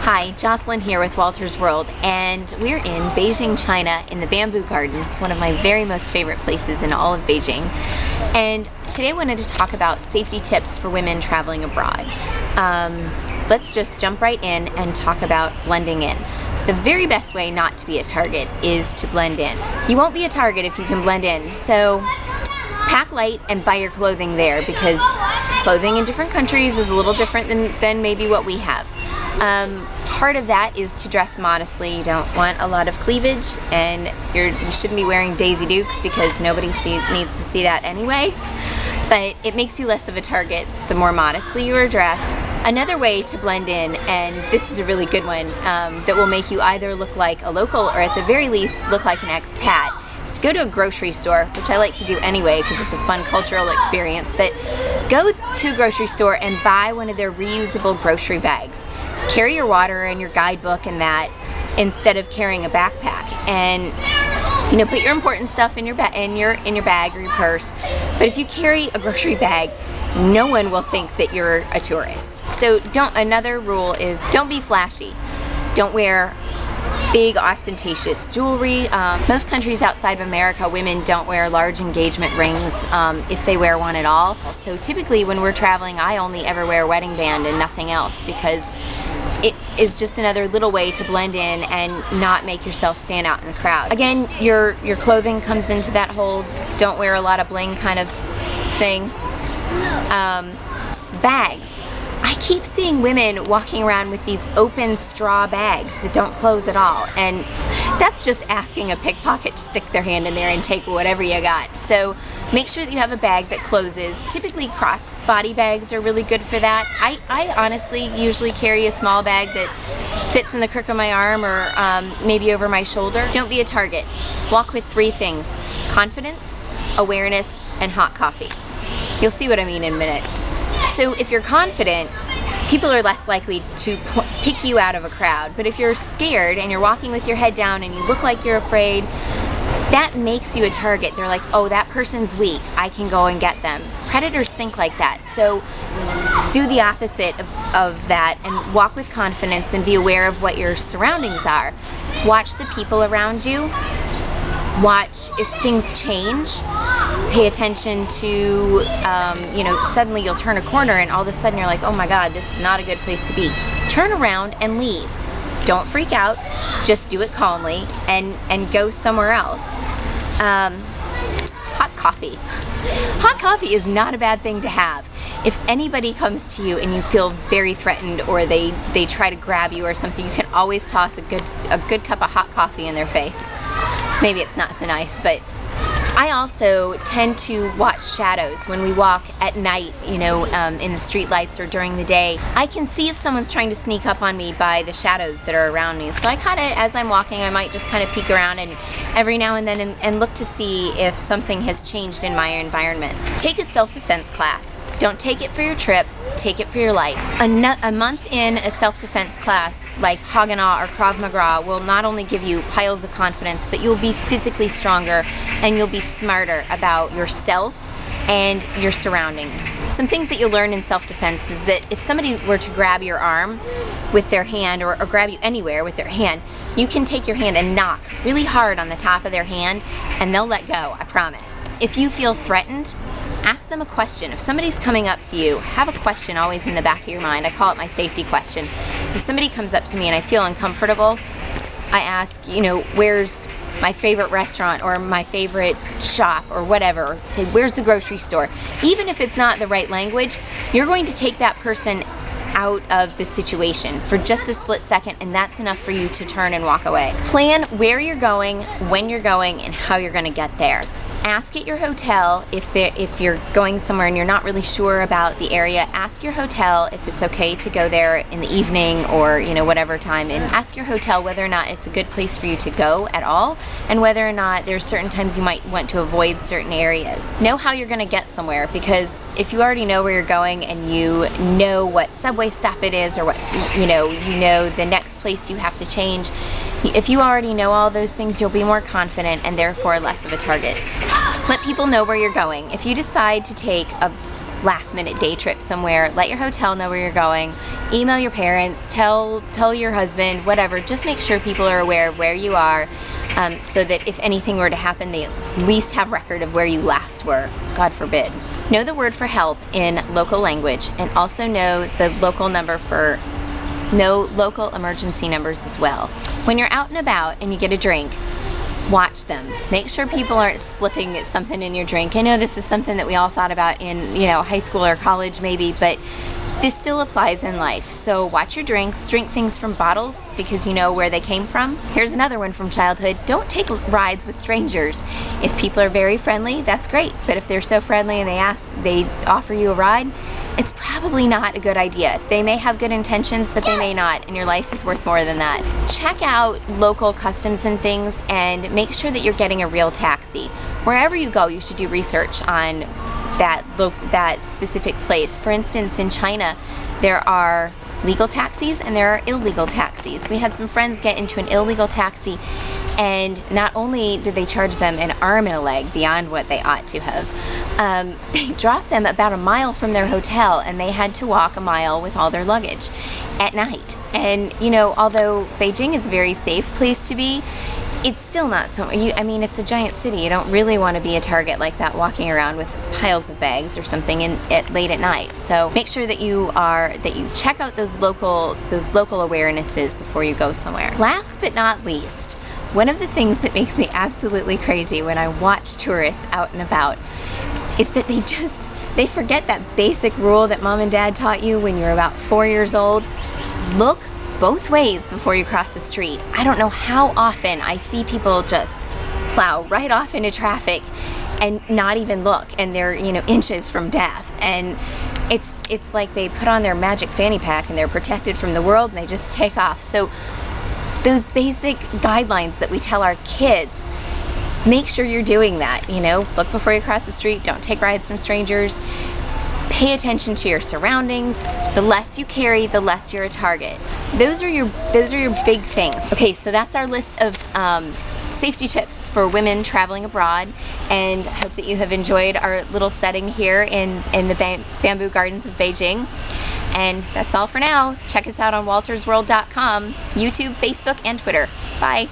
Hi, Jocelyn here with Wolters World, and we're in Beijing, China in the Bamboo Gardens, one of my very most favorite places in all of Beijing. And today I wanted to talk about safety tips for women traveling abroad. Let's just jump right in and talk about blending in. The very best way not to be a target is to blend in. You won't be a target if you can blend in, so pack light and buy your clothing there, because clothing in different countries is a little different than maybe what we have. Part of that is to dress modestly. You don't want a lot of cleavage, and you shouldn't be wearing Daisy Dukes because nobody needs to see that anyway. But it makes you less of a target the more modestly you are dressed. Another way to blend in, and this is a really good one, that will make you either look like a local or at the very least look like an expat, is to go to a grocery store, which I like to do anyway because it's a fun cultural experience. But go to a grocery store and buy one of their reusable grocery bags. Carry your water and your guidebook and that instead of carrying a backpack, and put your important stuff in your bag or your purse. But if you carry a grocery bag, no one will think that you're a tourist. So another rule is don't be flashy. Don't wear big ostentatious jewelry. Most countries outside of America, women don't wear large engagement rings if they wear one at all. So typically when we're traveling, I only ever wear a wedding band and nothing else, because it is just another little way to blend in and not make yourself stand out in the crowd. Again, your clothing comes into that whole don't wear a lot of bling kind of thing. Bags. I keep seeing women walking around with these open straw bags that don't close at all, and that's just asking a pickpocket to stick their hand in there and take whatever you got. So make sure that you have a bag that closes. Typically cross-body bags are really good for that. I honestly usually carry a small bag that fits in the crook of my arm or maybe over my shoulder. Don't be a target. Walk with 3 things: confidence, awareness, and hot coffee. You'll see what I mean in a minute. So if you're confident, people are less likely to pick you out of a crowd. But if you're scared and you're walking with your head down and you look like you're afraid, that makes you a target. They're like, oh, that person's weak, I can go and get them. Predators think like that. So do the opposite of that and walk with confidence and be aware of what your surroundings are. Watch the people around you. Watch if things change. Pay attention to, suddenly you'll turn a corner and all of a sudden you're like, oh my God, this is not a good place to be. Turn around and leave. Don't freak out. Just do it calmly and go somewhere else. Hot coffee. Hot coffee is not a bad thing to have. If anybody comes to you and you feel very threatened, or they try to grab you or something, you can always toss a good cup of hot coffee in their face. Maybe it's not so nice, but I also tend to watch shadows when we walk at night, in the street lights or during the day. I can see if someone's trying to sneak up on me by the shadows that are around me. So I as I'm walking, I might just kind of peek around and every now and then and look to see if something has changed in my environment. Take a self-defense class. Don't take it for your trip, take it for your life. A month in a self-defense class like Haganah or Krav Maga will not only give you piles of confidence, but you'll be physically stronger and you'll be smarter about yourself and your surroundings. Some things that you'll learn in self-defense is that if somebody were to grab your arm with their hand or grab you anywhere with their hand, you can take your hand and knock really hard on the top of their hand and they'll let go, I promise. If you feel threatened, ask them a question. If somebody's coming up to you, have a question always in the back of your mind. I call it my safety question. If somebody comes up to me and I feel uncomfortable, I ask, where's my favorite restaurant or my favorite shop or whatever. Say, where's the grocery store? Even if it's not the right language, you're going to take that person out of the situation for just a split second, and that's enough for you to turn and walk away. Plan where you're going, when you're going, and how you're going to get there. Ask at your hotel if you're going somewhere and you're not really sure about the area. Ask your hotel if it's okay to go there in the evening or whatever time, and ask your hotel whether or not it's a good place for you to go at all, and whether or not there's certain times you might want to avoid certain areas. Know how you're going to get somewhere, because if you already know where you're going and you know what subway stop it is, or what you know the next place you have to change, if you already know all those things, you'll be more confident and therefore less of a target. Let people know where you're going. If you decide to take a last-minute day trip somewhere, let your hotel know where you're going. email your parents, tell your husband, whatever. Just make sure people are aware of where you are, so that if anything were to happen, they at least have record of where you last were, God forbid. Know the word for help in local language, and also know the local emergency numbers as well. When you're out and about and you get a drink, watch them. Make sure people aren't slipping something in your drink. I know this is something that we all thought about in, high school or college maybe, but this still applies in life. So watch your drinks, drink things from bottles because you know where they came from. Here's another one from childhood. Don't take rides with strangers. If people are very friendly, that's great. But if they're so friendly and they offer you a ride, it's probably not a good idea. They may have good intentions, but they may not, and your life is worth more than that. Check out local customs and things and make sure that you're getting a real taxi. Wherever you go, you should do research on that specific place. For instance, in China, there are legal taxis and there are illegal taxis. We had some friends get into an illegal taxi, and not only did they charge them an arm and a leg beyond what they ought to have, they dropped them about a mile from their hotel, and they had to walk a mile with all their luggage at night. And although Beijing is a very safe place to be, it's still not so. It's a giant city. You don't really want to be a target like that, walking around with piles of bags or something late at night. So make sure that you check out those local awarenesses before you go somewhere. Last but not least, one of the things that makes me absolutely crazy when I watch tourists out and about is that they forget that basic rule that mom and dad taught you when you're about 4 years old. Look both ways before you cross the street. I don't know how often I see people just plow right off into traffic and not even look, and they're inches from death. And it's like they put on their magic fanny pack and they're protected from the world and they just take off. So those basic guidelines that we tell our kids, make sure you're doing that. Look before you cross the street, don't take rides from strangers, pay attention to your surroundings. The less you carry, the less you're a target. Those are your big things. Okay, so that's our list of safety tips for women traveling abroad, and I hope that you have enjoyed our little setting here in the bamboo gardens of Beijing. And that's all for now. Check us out on woltersworld.com, YouTube, Facebook, and Twitter. Bye.